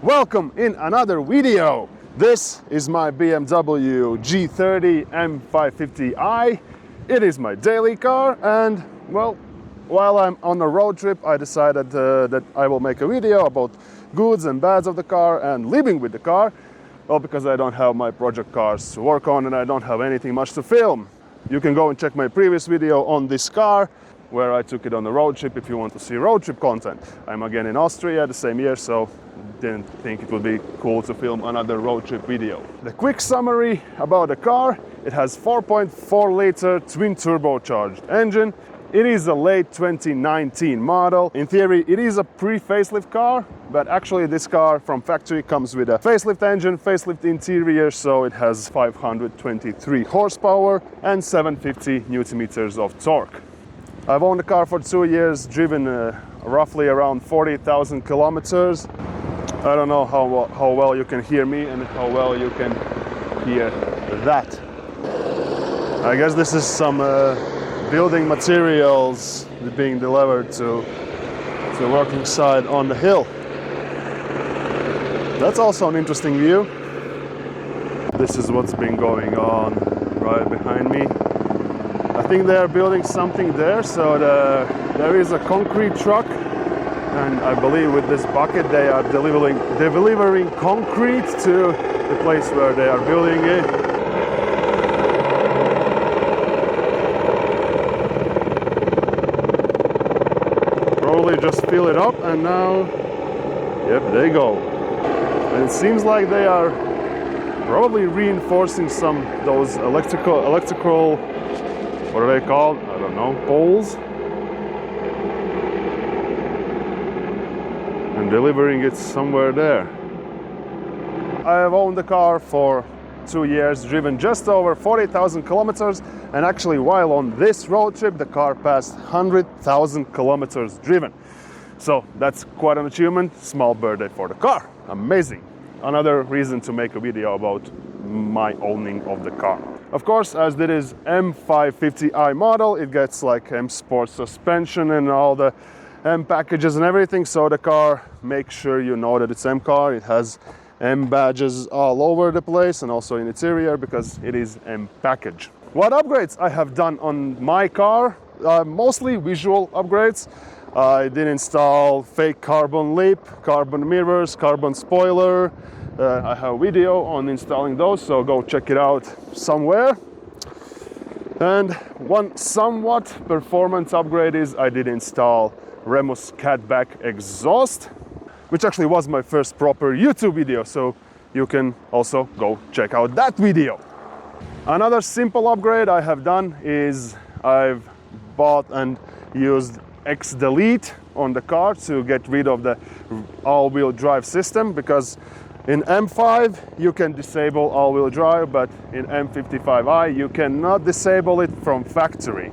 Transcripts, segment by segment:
Welcome in another video. This is my BMW G30 M550i. It is my daily car, and well, while I'm on a road trip, I decided that I will make a video about goods and bads of the car and living with the car. Well, because I don't have my project cars to work on and I don't have anything much to film. You can go and check my previous video on this car, where I took it on a road trip if you want to see road trip content. I'm again in Austria the same year, so didn't think it would be cool to film another road trip video. The quick summary about the car: it has 4.4 liter twin turbocharged engine. It is a late 2019 model. In theory, it is a pre-facelift car, but actually this car from factory comes with a facelift engine, facelift interior, so it has 523 horsepower and 750 Newton meters of torque. I've owned the car for 2 years, driven roughly around 40,000 kilometers. I don't know how well you can hear me and how well you can hear that. I guess this is some building materials being delivered to the working site on the hill. That's also an interesting view. This is what's been going on right behind me. I think they are building something there, so there is a concrete truck, and I believe with this bucket they are delivering concrete to the place where they are building it. Probably just fill it up, and now, yep, they go. And it seems like they are probably reinforcing those electrical, what are they called? I don't know, poles, and delivering it somewhere there. I have owned the car for 2 years, driven just over 40,000 kilometers, and actually while on this road trip the car passed 100,000 kilometers driven. So that's quite an achievement. Small birthday for the car. Amazing. Another reason to make a video about my owning of the car. Of course, as it is M550i model, it gets like M Sport suspension and all the M packages and everything, so the car, make sure you know that it's M car. It has M badges all over the place and also in its interior because it is M package. What upgrades I have done on my car? Mostly visual upgrades. I did install fake carbon lip, carbon mirrors, carbon spoiler. I have a video on installing those, so go check it out somewhere. And one somewhat performance upgrade is I did install Remus catback exhaust, which actually was my first proper YouTube video, so you can also go check out that video. Another simple upgrade I have done is I've bought and used X-Delete on the car to get rid of the all-wheel drive system, because in M5 you can disable all-wheel drive, but in M55i you cannot disable it from factory.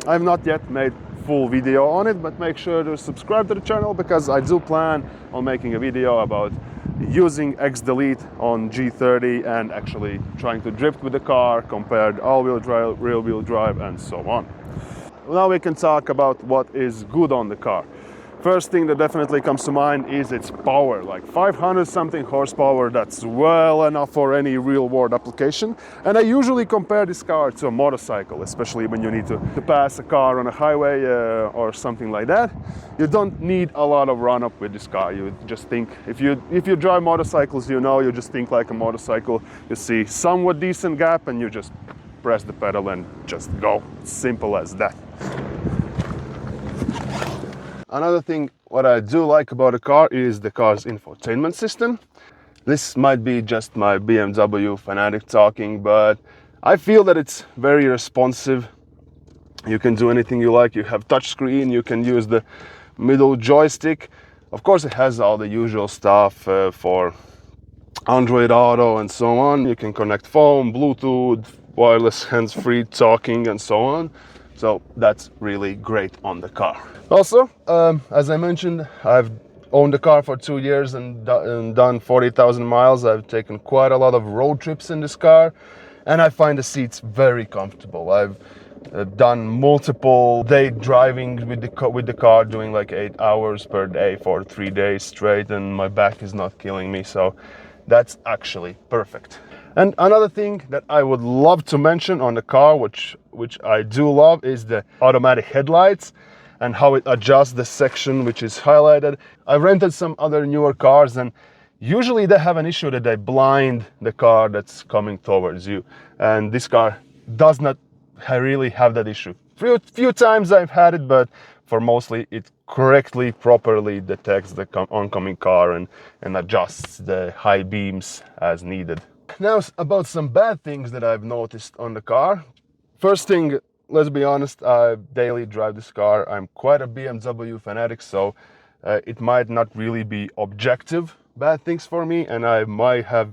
I've not yet made full video on it, but make sure to subscribe to the channel because I do plan on making a video about using X-Delete on G30 and actually trying to drift with the car, compared all-wheel drive, rear-wheel drive, and so on. Now we can talk about what is good on the car. First thing that definitely comes to mind is its power, like 500 something horsepower. That's well enough for any real world application. And I usually compare this car to a motorcycle, especially when you need to pass a car on a highway or something like that. You don't need a lot of run up with this car. You just think, if you drive motorcycles, you know, you just think like a motorcycle. You see somewhat decent gap and you just press the pedal and just go. Simple as that. Another thing what I do like about the car is the car's infotainment system. This might be just my BMW fanatic talking, but I feel that it's very responsive. You can do anything you like. You have touchscreen, you can use the middle joystick. Of course, it has all the usual stuff for Android Auto and so on. You can connect phone, Bluetooth, wireless hands-free talking and so on. So that's really great on the car. Also, as I mentioned, I've owned the car for 2 years and done 40,000 miles. I've taken quite a lot of road trips in this car, and I find the seats very comfortable. I've done multiple day driving with the car, doing like 8 hours per day for 3 days straight, and my back is not killing me, so that's actually perfect. And another thing that I would love to mention on the car, which I do love, is the automatic headlights and how it adjusts the section which is highlighted. I've rented some other newer cars, and usually they have an issue that they blind the car that's coming towards you, and this car does not really have that issue. Few times I've had it, but for mostly it correctly, properly detects the oncoming car and adjusts the high beams as needed. Now about some bad things that I've noticed on the car. First thing, let's be honest, I daily drive this car. I'm quite a BMW fanatic, so it might not really be objective bad things for me, and I might have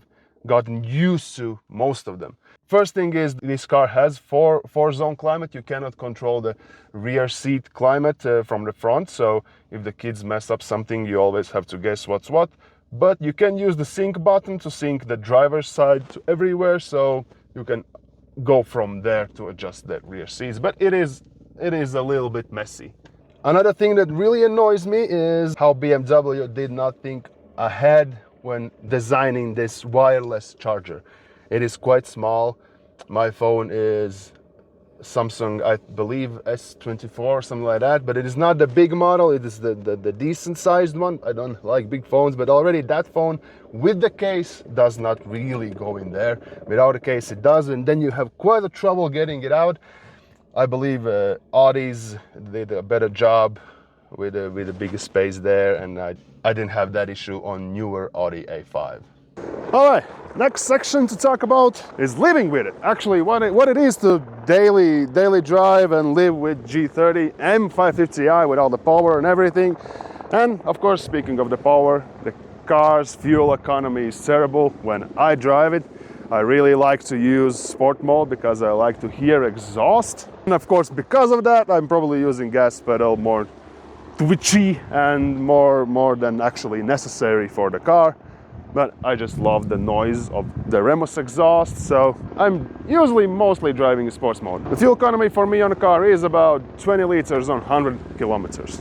gotten used to most of them. First thing is, this car has four-zone climate. You cannot control the rear seat climate from the front, so if the kids mess up something, you always have to guess what's what. But you can use the sync button to sync the driver's side to everywhere, so you can go from there to adjust the rear seats. But it is a little bit messy. Another thing that really annoys me is how BMW did not think ahead when designing this wireless charger. It is quite small. My phone is Samsung, I believe S24, something like that, but it is not the big model. It is the decent sized one. I don't like big phones, but already that phone with the case does not really go in there. Without a case it does, and then you have quite a trouble getting it out. I believe Audis did a better job with the bigger space there, and I didn't have that issue on newer Audi A5. All right, next section to talk about is living with it. Actually, what it is to daily drive and live with G30 M550i with all the power and everything. And of course, speaking of the power, the car's fuel economy is terrible when I drive it. I really like to use sport mode because I like to hear exhaust. And of course, because of that, I'm probably using gas pedal more twitchy and more than actually necessary for the car. But I just love the noise of the Remus exhaust, so I'm usually mostly driving in sports mode. The fuel economy for me on a car is about 20 liters on 100 kilometers.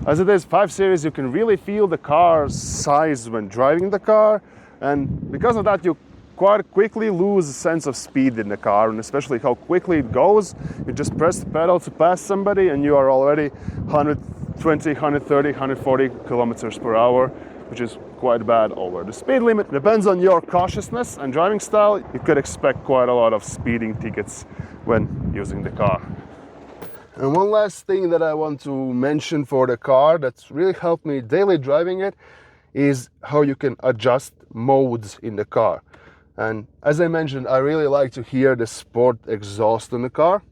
As it is 5 Series, you can really feel the car's size when driving the car, and because of that you quite quickly lose a sense of speed in the car, and especially how quickly it goes. You just press the pedal to pass somebody and you are already 120, 130, 140 kilometers per hour, which is quite bad over the speed limit. Depends on your cautiousness and driving style. You could expect quite a lot of speeding tickets when using the car. And one last thing that I want to mention for the car that's really helped me daily driving it is how you can adjust modes in the car. And as I mentioned, I really like to hear the sport exhaust in the car.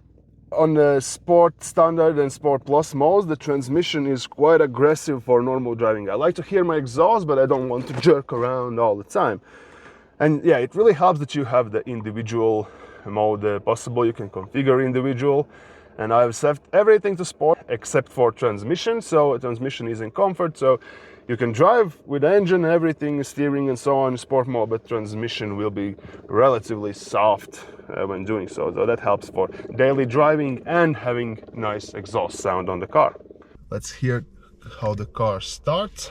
On the Sport Standard and Sport Plus modes, the transmission is quite aggressive for normal driving. I like to hear my exhaust, but I don't want to jerk around all the time. And yeah, it really helps that you have the individual mode possible. You can configure individual. And I've set everything to sport except for transmission. So transmission is in comfort. So you can drive with the engine, everything, steering and so on in sport mode, but transmission will be relatively soft when doing so. So that helps for daily driving and having nice exhaust sound on the car. Let's hear how the car starts.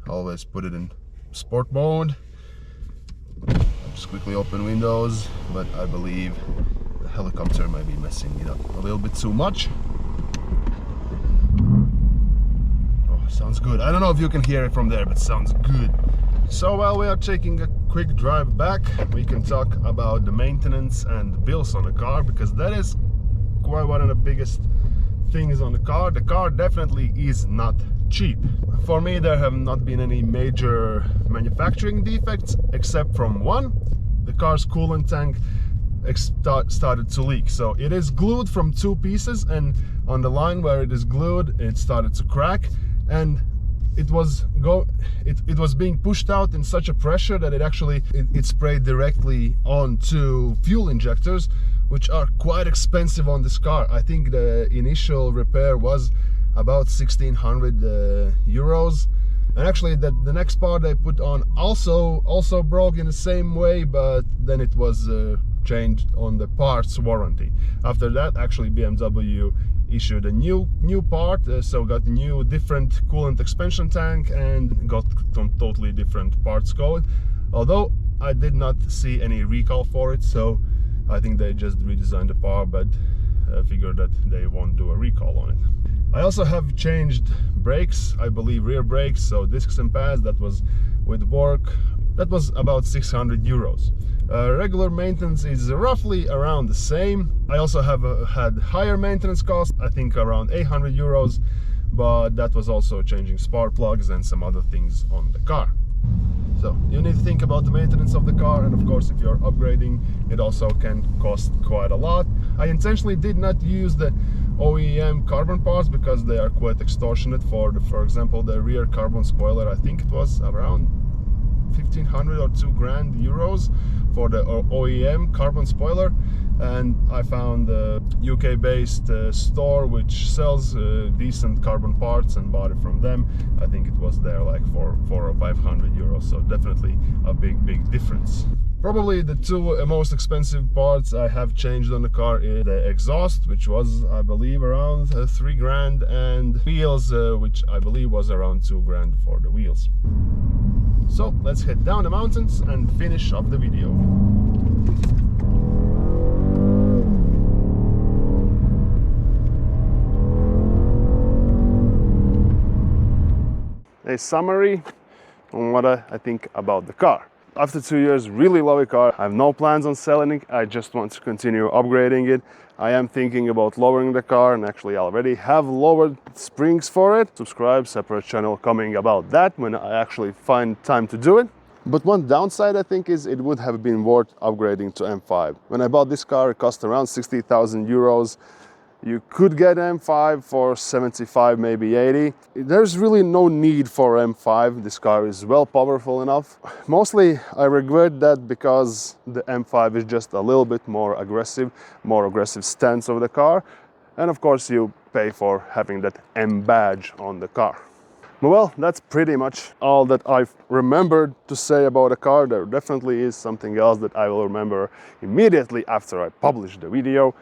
Always put it in sport mode. I'll just quickly open windows, but I believe the helicopter might be messing it up a little bit too much. Sounds good. I don't know if you can hear it from there, but sounds good. So while we are taking a quick drive back, we can talk about the maintenance and the bills on the car, because that is quite one of the biggest things on the car. The car definitely is not cheap. For me, there have not been any major manufacturing defects except from one. The car's coolant tank started to leak. So it is glued from 2 pieces, and on the line where it is glued, it started to crack. And it was being pushed out in such a pressure that it sprayed directly onto fuel injectors, which are quite expensive on this car. I think the initial repair was about 1,600 euros. And actually the next part they put on also broke in the same way, but then it was changed on the parts warranty. After that, actually BMW issued a new part, so got a new different coolant expansion tank and got some totally different parts code. Although I did not see any recall for it, so I think they just redesigned the part, but I figured that they won't do a recall on it. I also have changed brakes, I believe rear brakes, so discs and pads. That was with work. That was about 600 euros. Regular maintenance is roughly around the same. I also have had higher maintenance costs, I think around 800 euros, but that was also changing spark plugs and some other things on the car. So you need to think about the maintenance of the car, and of course if you're upgrading it also can cost quite a lot. I intentionally did not use the OEM carbon parts because they are quite extortionate. For example, the rear carbon spoiler, I think it was around 1,500 or 2,000 euros for the OEM carbon spoiler, and I found a UK based store which sells decent carbon parts and bought it from them. I think it was there like for 400 or 500 euros, so definitely a big difference. Probably the two most expensive parts I have changed on the car is the exhaust, which was I believe around 3,000, and wheels, which I believe was around 2,000 for the wheels. So let's head down the mountains and finish up the video. A summary on what I think about the car. After 2 years, really love the car. I have no plans on selling it. I just want to continue upgrading it. I am thinking about lowering the car, and actually I already have lowered springs for it. Subscribe, separate channel coming about that when I actually find time to do it. But one downside I think is it would have been worth upgrading to M5. When I bought this car, it cost around 60,000 euros. You could get M5 for 75, maybe 80. There's really no need for M5. This car is well powerful enough. Mostly I regret that because the M5 is just a little bit more aggressive stance of the car. And of course you pay for having that M badge on the car. Well, that's pretty much all that I've remembered to say about the car. There definitely is something else that I will remember immediately after I publish the video.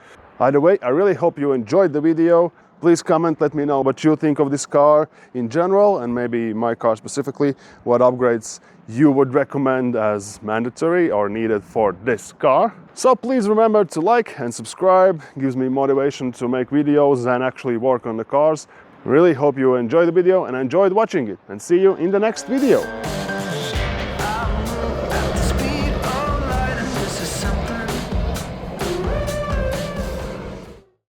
Either way, I really hope you enjoyed the video. Please comment, let me know what you think of this car in general, and maybe my car specifically, what upgrades you would recommend as mandatory or needed for this car. So please remember to like and subscribe. It gives me motivation to make videos and actually work on the cars. Really hope you enjoyed the video and enjoyed watching it, and see you in the next video.